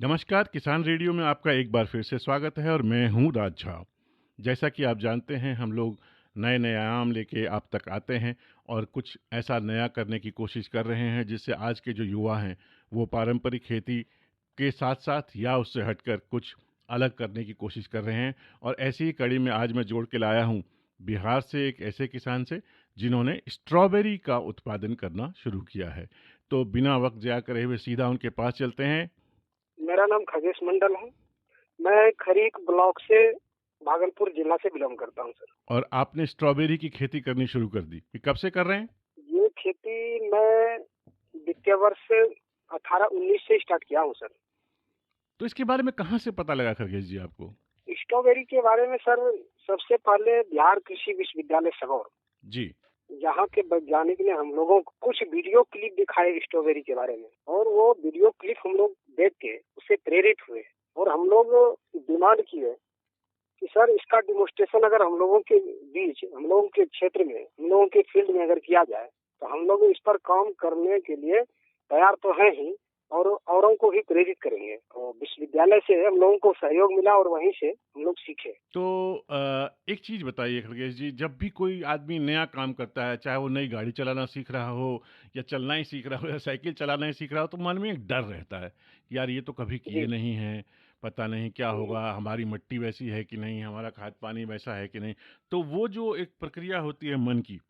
नमस्कार, किसान रेडियो में आपका एक बार फिर से स्वागत है और मैं हूँ राज झा। जैसा कि आप जानते हैं, हम लोग नए-नए आयाम लेके आप तक आते हैं और कुछ ऐसा नया करने की कोशिश कर रहे हैं जिससे आज के जो युवा हैं, वो पारंपरिक खेती के साथ-साथ या उससे हटकर कुछ अलग करने की कोशिश कर रहे हैं। और ऐसी ही कड़ी में आज मैं जोड़ के लाया हूँ बिहार से एक ऐसे किसान से जिन्होंने स्ट्रॉबेरी का उत्पादन करना शुरू किया है। तो बिना वक्त ज़ाया करे हुए सीधा उनके पास चलते हैं। मेरा नाम खगेश मंडल है। मैं खरीक ब्लॉक से भागलपुर जिला से बिलोंग करता हूँ सर। और आपने स्ट्रॉबेरी की खेती करनी शुरू कर दी। ये कब से कर रहे हैं? ये खेती मैं वित्तीय वर्ष 18-19 से स्टार्ट किया हूँ सर। तो इसके बारे में कहाँ से पता लगा खरगेश जी आपको? स्ट्रॉबेरी के बारे में सर सबसे पहले बिहार कृषि विश्वविद्यालय सबौर, जी। यहाँ के वैज्ञानिक ने हम लोगों को कुछ वीडियो क्लिप दिखाए स्ट्रॉबेरी के बारे में, और वो वीडियो क्लिप हम लोग देख के उससे प्रेरित हुए और हम लोग डिमांड किए कि सर इसका डिमोन्स्ट्रेशन अगर हम लोगों के बीच, हम लोगों के क्षेत्र में, हम लोगों के फील्ड में अगर किया जाए तो हम लोग इस पर काम करने के लिए तैयार तो हैं ही, और औरों को भी प्रेरित करेंगे। तो विश्वविद्यालय से हम लोगों को सहयोग मिला और वहीं से हम लोग सीखे। तो एक चीज़ बताइए खरगेश जी, जब भी कोई आदमी नया काम करता है, चाहे वो नई गाड़ी चलाना सीख रहा हो या चलना ही सीख रहा हो या साइकिल चलाना ही सीख रहा हो, तो मन में एक डर रहता है कि यार ये तो कभी किए जी। नहीं हैं, पता नहीं क्या हम्म, होगा, हमारी मिट्टी वैसी है कि नहीं, हमारा खाद पानी वैसा है कि नहीं। तो वो जो एक प्रक्रिया होती है मन की,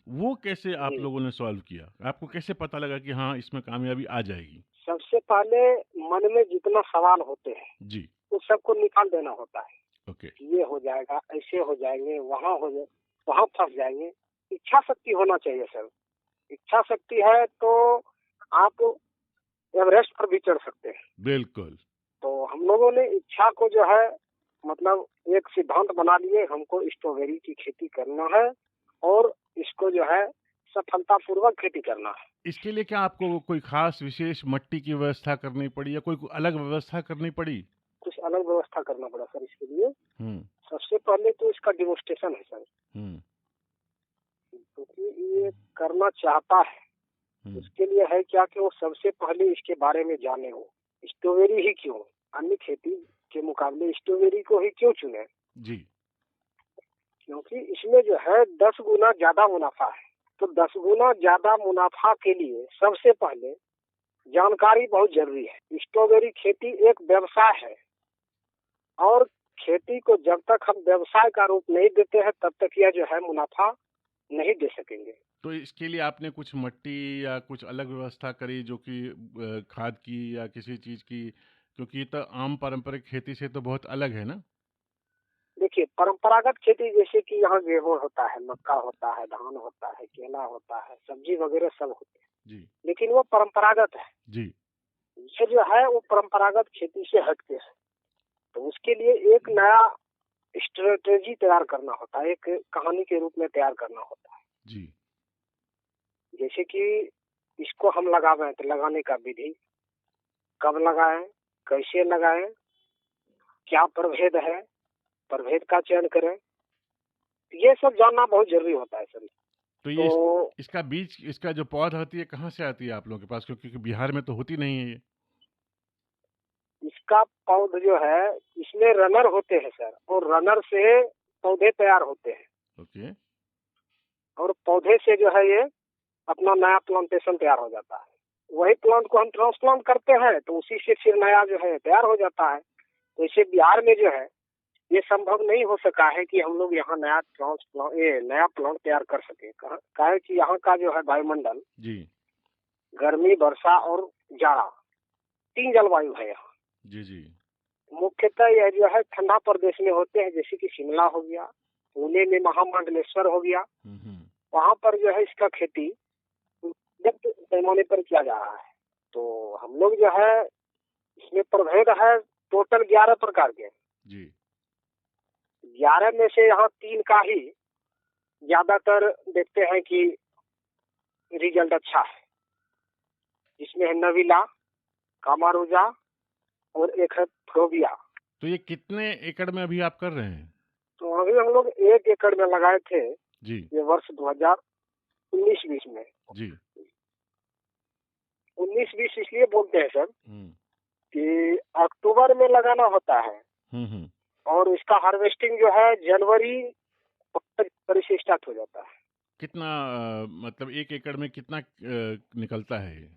वो कैसे आप जी। लोगों ने सॉल्व किया? आपको कैसे पता लगा कि हाँ, इसमें कामयाबी आ जाएगी? सबसे पहले मन में जितना सवाल होते हैं जी। उस सबको निकाल देना होता है ओके। कि ये हो जाएगा, ऐसे हो जाएंगे, वहाँ हो जाए, वहाँ फंस जाएंगे। इच्छा शक्ति होना चाहिए सर। इच्छा शक्ति है तो आप एवरेस्ट पर भी चढ़ सकते हैं। बिल्कुल। तो हम लोगों ने इच्छा को जो है, मतलब एक सिद्धांत बना लिए, हमको स्ट्रॉबेरी की खेती करना है और इसको जो है सफलतापूर्वक खेती करना है। इसके लिए क्या आपको कोई खास विशेष मिट्टी की व्यवस्था करनी पड़ी या कोई अलग व्यवस्था करनी पड़ी? कुछ अलग व्यवस्था करना पड़ा सर इसके लिए। हुँ, सबसे पहले तो इसका डिमोन्स्ट्रेशन है सर, हुँ, क्योंकि ये करना चाहता है हुँ। उसके लिए है क्या कि वो सबसे पहले इसके बारे में जाने हो। स्ट्रॉबेरी ही क्यों, अन्य खेती के मुकाबले स्ट्रॉबेरी को ही क्यों चुने? जी। क्योंकि इसमें जो है 10 गुना ज्यादा मुनाफा है। तो 10 गुना ज्यादा मुनाफा के लिए सबसे पहले जानकारी बहुत जरूरी है। स्ट्रॉबेरी खेती एक व्यवसाय है, और खेती को जब तक हम व्यवसाय का रूप नहीं देते हैं तब तक यह जो है मुनाफा नहीं दे सकेंगे। तो इसके लिए आपने कुछ मिट्टी या कुछ अलग व्यवस्था करी जो कि खाद की या किसी चीज़ की? क्योंकि ये तो आम पारंपरिक खेती से तो बहुत अलग है ना? देखिए, परंपरागत खेती जैसे कि यहाँ गेहूं होता है, मक्का होता है, धान होता है, केला होता है, सब्जी वगैरह सब होते हैं, जी, लेकिन वो परंपरागत है। जी, ये जो है वो परंपरागत खेती से हटके है। तो उसके लिए एक नया स्ट्रेटेजी तैयार करना होता है, एक कहानी के रूप में तैयार करना होता है। जी, जैसे कि इसको हम लगावे हैं तो लगाने का विधि, कब लगाएं, कैसे लगाएं, क्या प्रभेद है, प्रभेद का चयन करें, ये सब जानना बहुत जरूरी होता है सर। तो ये तो इसका बीज, इसका जो पौध होती है, कहाँ से आती है आप लोगों के पास? क्योंकि बिहार में तो होती नहीं है ये। इसका पौध जो है, इसमें रनर होते हैं सर, और रनर से पौधे तैयार होते हैं, ओके, और पौधे से जो है ये अपना नया प्लांटेशन तैयार हो जाता है। वही प्लांट को हम ट्रांसप्लांट करते हैं तो उसी से फिर नया जो है तैयार हो जाता है। तो इसे बिहार में जो है ये संभव नहीं हो सका है कि हम लोग यहाँ नया ट्रांसप्लांट, ये नया प्लांट तैयार कर सके। कहा कि यहाँ का जो है वायुमंडल, जी, गर्मी, वर्षा और जाड़ा, 3 जलवायु है यहाँ। जी, जी। मुख्यतः यह जो है ठंडा प्रदेश में होते हैं, जैसे कि शिमला हो गया, पुणे में महामंडलेश्वर हो गया। हुँ, हुँ। वहाँ पर जो है इसका खेती व्यापक पैमाने पर किया जा रहा है। तो हम लोग जो है इसमें प्रभेद है टोटल 11 प्रकार के। जी, 11 में से यहाँ 3 का ही ज्यादातर देखते हैं कि रिजल्ट अच्छा है। जिसमें है नवीला, कामारुजा और एक है फ्लोबिया। तो ये कितने एकड़ में अभी आप कर रहे हैं? तो अभी हम लोग 1 एकड़ में लगाए थे, जी, ये वर्ष 2019-20 में। जी। 19-20 इसलिए बोलते हैं सर, हुँ, कि अक्टूबर में लगाना होता है हम्म। और इसका हार्वेस्टिंग जो है जनवरी से स्टार्ट हो जाता है। कितना मतलब 1 एकड़ में कितना निकलता है ये?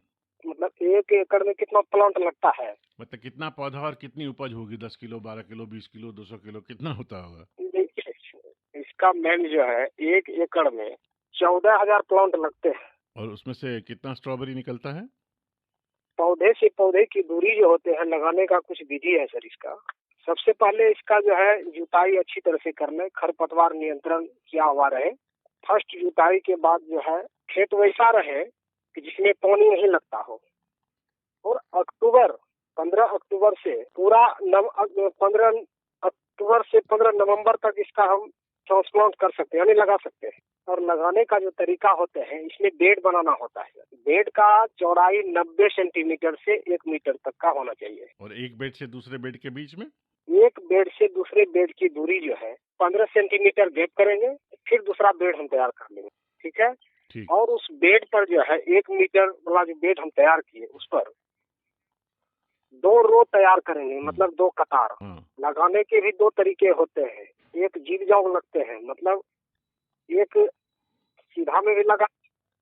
मतलब 1 एकड़ में कितना प्लांट लगता है? मतलब कितना पौधा और कितनी उपज होगी? 10 किलो, 12 किलो, 20 किलो, 200 किलो, कितना होता होगा? देखिए, इसका मेन जो है 1 एकड़ में 14,000 प्लांट लगते हैं। और उसमें से कितना स्ट्रॉबेरी निकलता है? पौधे से पौधे की दूरी जो होते हैं लगाने का कुछ विधि है सर इसका। सबसे पहले इसका जो है जुताई अच्छी तरह से कर ले, खरपतवार नियंत्रण किया हुआ रहे। फर्स्ट जुताई के बाद जो है खेत वैसा रहे कि जिसमें पानी नहीं लगता हो। और 15 अक्टूबर से 15 नवंबर तक इसका हम ट्रांसप्लांट कर सकते हैं, यानी लगा सकते हैं। और लगाने का जो तरीका होते हैं, इसमें बेड बनाना होता है। बेड का चौड़ाई 90 सेंटीमीटर से 1 मीटर तक का होना चाहिए। और एक बेड से दूसरे बेड के बीच में? एक बेड से दूसरे बेड की दूरी जो है 15 सेंटीमीटर गैप करेंगे, फिर दूसरा बेड हम तैयार कर लेंगे। ठीक है। ठीक। और उस बेड पर जो है 1 मीटर वाला जो बेड हम तैयार किए उस पर 2 रो तैयार करेंगे, मतलब 2 कतार। लगाने के भी 2 तरीके होते हैं। एक जीग जाग लगते हैं, मतलब एक सीधा में भी लगा,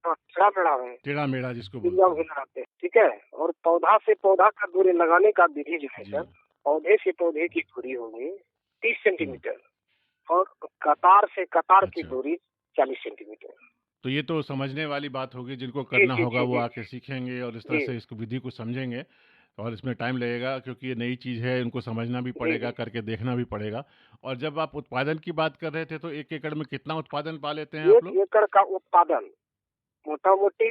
टेढ़ा मेढ़ा में टेढ़ा मेढ़ा जिसको जीग बोलते जाग भी हैं। लगाते हैं। ठीक है। और पौधा से पौधा का दूरी लगाने का विधि जो है जी। सर, पौधे से पौधे की दूरी होगी 30 सेंटीमीटर और कतार से कतार की अच्छा। दूरी 40 सेंटीमीटर। तो ये तो समझने वाली बात होगी, जिनको जी करना जी होगा जी वो जी आके सीखेंगे और इस तरह जी से इसको विधि को समझेंगे। और इसमें टाइम लगेगा क्योंकि ये नई चीज़ है, इनको समझना भी जी पड़ेगा, जी। करके देखना भी पड़ेगा। और जब आप उत्पादन की बात कर रहे थे तो 1 एकड़ में कितना उत्पादन पा लेते हैं आप एक लोग? एकड़ का उत्पादन मोटा मोटी,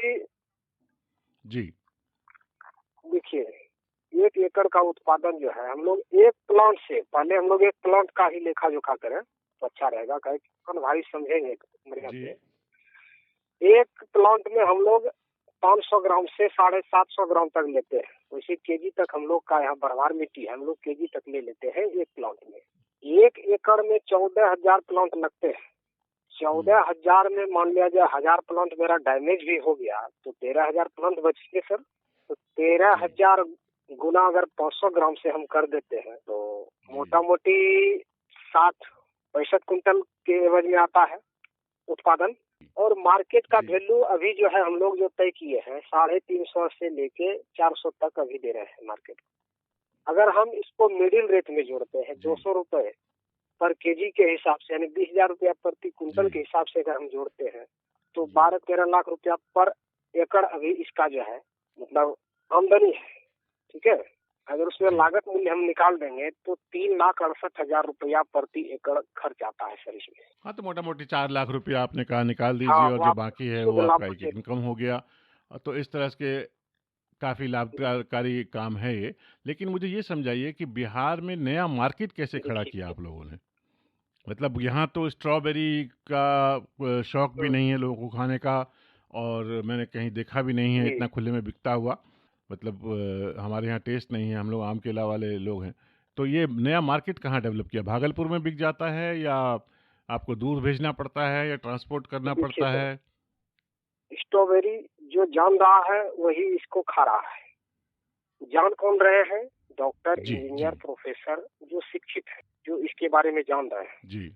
जी। देखिए, 1 एकड़ का उत्पादन जो है हम लोग एक प्लांट से, पहले हम लोग एक प्लांट का ही लेखा जोखा करें तो अच्छा रहेगा, कहीं कौन भाई समझेंगे बढ़िया जी। से। एक प्लांट में हम लोग 500 ग्राम से 750 ग्राम तक लेते हैं। वैसे केजी तक हम लोग का यहाँ बरवार मिट्टी है, हम लोग केजी तक ले लेते हैं एक प्लांट में। 1 एकड़ में 14,000 प्लांट लगते हैं। 14,000 में मान लिया जाए 1000 प्लांट मेरा डैमेज भी हो गया तो 13,000 प्लांट बचेंगे सर। तो 13,000 गुना अगर 500 ग्राम से हम कर देते हैं तो मोटा मोटी 60-65 क्विंटल के एवज में आता है उत्पादन। और मार्केट का जी। वैल्यू अभी जो है हम लोग जो तय किए हैं 350 से लेके 400 तक अभी दे रहे हैं मार्केट। अगर हम इसको मिडिल रेट में जोड़ते हैं 200 रुपए पर केजी के हिसाब से, यानी 20,000 रुपया प्रति कुंटल के हिसाब से अगर हम जोड़ते हैं तो 12-13 लाख रुपया पर एकड़ अभी इसका जो है मतलब आमदनी है। ठीक है। अगर उसमें लागत मूल्य हम निकाल देंगे तो 3,68,000 रुपया प्रति एकड़ खर्च आता है सर इसमें। हाँ, तो मोटा मोटी 4 लाख रुपया आपने कहा निकाल हाँ, दीजिए और वो जो आप बाकी है शुद्ध वो लाभ आपका एक बचे। इनकम हो गया। तो इस तरह के काफ़ी लाभकारी काम है ये। लेकिन मुझे ये समझाइए कि बिहार में नया मार्केट कैसे खड़ा किया आप लोगों ने? मतलब यहाँ तो स्ट्रॉबेरी का शौक भी नहीं है लोगों को खाने का, और मैंने कहीं देखा भी नहीं है जी। इतना खुले में बिकता हुआ। मतलब हमारे यहाँ टेस्ट नहीं है, हम लोग आम केला वाले लोग हैं। तो ये नया मार्केट कहाँ डेवलप किया? भागलपुर में बिक जाता है या आपको दूर भेजना पड़ता है या ट्रांसपोर्ट करना देखिए पड़ता सर, है? स्ट्रॉबेरी जो जान रहा है वही इसको खा रहा है। जान कौन रहे हैं? डॉक्टर, जी। इंजीनियर, जी। प्रोफेसर जो शिक्षित है, जो इसके बारे में जान रहे हैं। जी।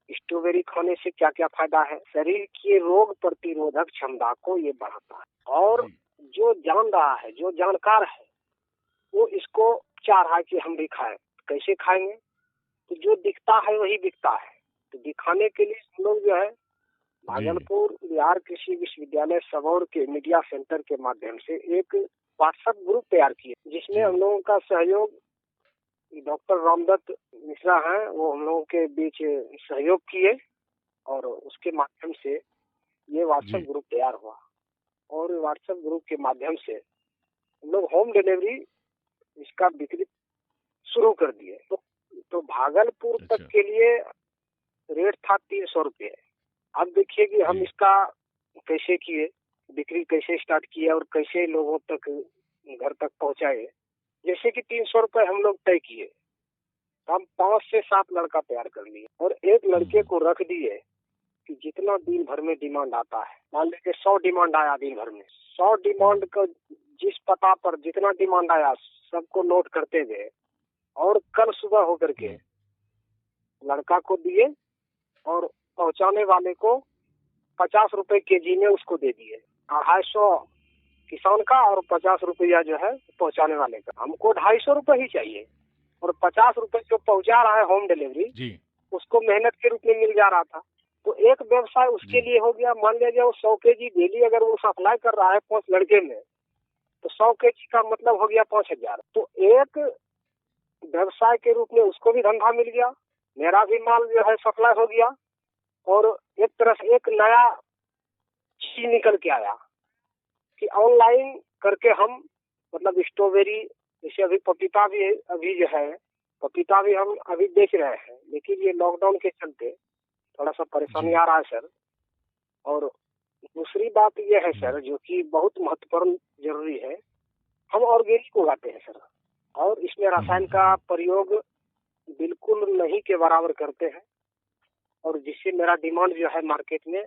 स्ट्रॉबेरी खाने से क्या क्या फायदा है? शरीर की रोग प्रतिरोधक क्षमता को ये बढ़ाता है। और जी। जो जान रहा है, जो जानकार है, वो इसको चाह रहा है कि हम भी खाएं। कैसे खाएंगे? तो जो दिखता है वही बिकता है। तो दिखाने के लिए हम लोग जो है जी। भागलपुर बिहार कृषि विश्वविद्यालय सबौर के मीडिया सेंटर के माध्यम से एक व्हाट्सएप ग्रुप तैयार किए, जिसमें हम लोगों का सहयोग डॉक्टर रामदत्त मिश्रा हैं, वो हम लोगों के बीच सहयोग किए और उसके माध्यम से ये व्हाट्सएप जी। ग्रुप तैयार हुआ। और व्हाट्सएप ग्रुप के माध्यम से हम लोग होम डिलीवरी इसका बिक्री शुरू कर दिए। तो भागलपुर तक अच्छा। के लिए रेट था 300 रुपये। अब देखिए कि हम जी। इसका कैसे किए, बिक्री कैसे स्टार्ट किया और कैसे लोगों तक घर तक पहुंचाए। जैसे कि 300 रुपए हम लोग तय किए, तो हम 5 से 7 लड़का तैयार कर लिए और एक लड़के को रख दिए कि जितना दिन भर में डिमांड आता है, मान लीजिए 100 डिमांड आया दिन भर में, 100 डिमांड का जिस पता पर जितना डिमांड आया सबको नोट करते गए और कल सुबह होकर के लड़का को दिए और पहुंचाने वाले को 50 रुपए केजी में उसको दे दिए। 250 किसान का और 50 रुपया जो है पहुंचाने वाले का। हमको 250 रुपए ही चाहिए और 50 रुपए जो पहुंचा रहा है होम डिलीवरी जी उसको मेहनत के रूप में मिल जा रहा था। तो एक व्यवसाय उसके लिए हो गया। मान लीजिए वो 100 केजी डेली अगर वो सप्लाई कर रहा है 5 लड़के में, तो 100 केजी का मतलब हो गया 5000। तो एक व्यवसाय के रूप में उसको भी धंधा मिल गया, मेरा भी माल जो है सप्लाई हो गया और एक तरह से एक नया चीज निकल के आया कि ऑनलाइन करके हम मतलब स्ट्रॉबेरी, जैसे अभी पपीता भी अभी जो है पपीता भी हम अभी बेच रहे हैं, लेकिन ये लॉकडाउन के चलते थोड़ा सा परेशानी आ रहा है सर। और दूसरी बात ये है सर जो कि बहुत महत्वपूर्ण जरूरी है, हम ऑर्गेनिक उगाते हैं सर और इसमें रसायन का प्रयोग बिल्कुल नहीं के बराबर करते हैं और जिससे मेरा डिमांड जो है मार्केट में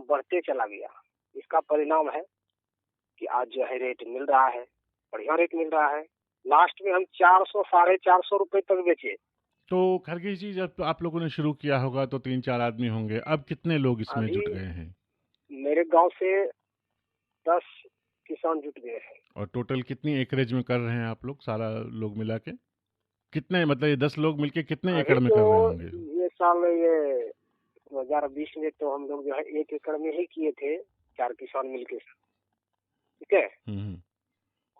बढ़ते चला गया। इसका परिणाम है कि आज जो है रेट मिल रहा है, बढ़िया रेट मिल रहा है। लास्ट में हम 400 450 रुपए तक बेचे। तो खरगेश जी, जब आप लोगों ने शुरू किया होगा तो 3-4 आदमी होंगे, अब कितने लोग इसमें जुट गए हैं? मेरे गांव से 10 किसान जुट गए हैं। और टोटल कितनी एकरेज में कर रहे हैं आप लोग, सारा लोग मिला के? कितने, मतलब ये 10 लोग मिलके कितने एकड़ में कर रहे होंगे? ये साल ये 2020 में तो हम लोग जो है 1 एकड़ में ही किए थे, 4 किसान मिलके। ठीक है।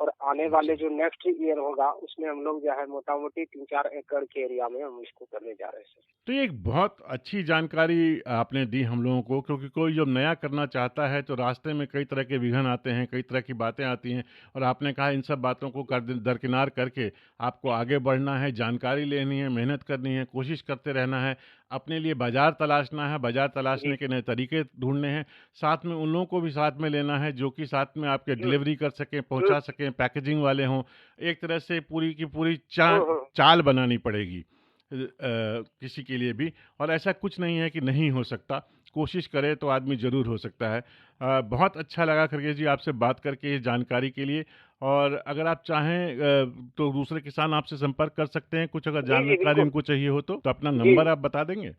और आने वाले जो नेक्स्ट ईयर होगा उसमें हम लोग जो है मोटा मोटी 3-4 एकड़ के एरिया में हम इसको करने जा रहे हैं सर। तो ये एक बहुत अच्छी जानकारी आपने दी हम लोगों को, क्योंकि कोई जब नया करना चाहता है तो रास्ते में कई तरह के विघ्न आते हैं, कई तरह की बातें आती हैं, और आपने कहा इन सब बातों को दरकिनार करके आपको आगे बढ़ना है, जानकारी लेनी है, मेहनत करनी है, कोशिश करते रहना है, अपने लिए बाजार तलाशना है, बाजार तलाशने के नए तरीके ढूंढने हैं, साथ में उन लोगों को भी साथ में लेना है जो कि साथ में आपके डिलीवरी कर सकें, पहुंचा सकें, पैकेजिंग वाले हों। एक तरह से पूरी की पूरी चाल बनानी पड़ेगी किसी के लिए भी, और ऐसा कुछ नहीं है कि नहीं हो सकता, कोशिश करे तो आदमी ज़रूर हो सकता है। बहुत अच्छा लगा खरगेश जी आपसे बात करके, इस जानकारी के लिए। और अगर आप चाहें तो दूसरे किसान आपसे संपर्क कर सकते हैं, कुछ अगर जानकारी उनको चाहिए हो तो अपना नंबर आप बता देंगे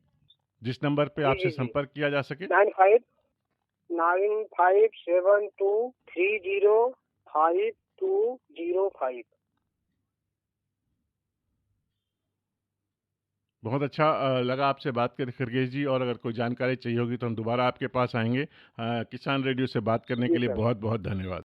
जिस नंबर पे आपसे संपर्क किया जा सके? 9595725205। बहुत अच्छा लगा आपसे बात करके खरगेश जी, और अगर कोई जानकारी चाहिए होगी तो हम दोबारा आपके पास आएंगे। किसान रेडियो से बात करने के लिए बहुत बहुत धन्यवाद।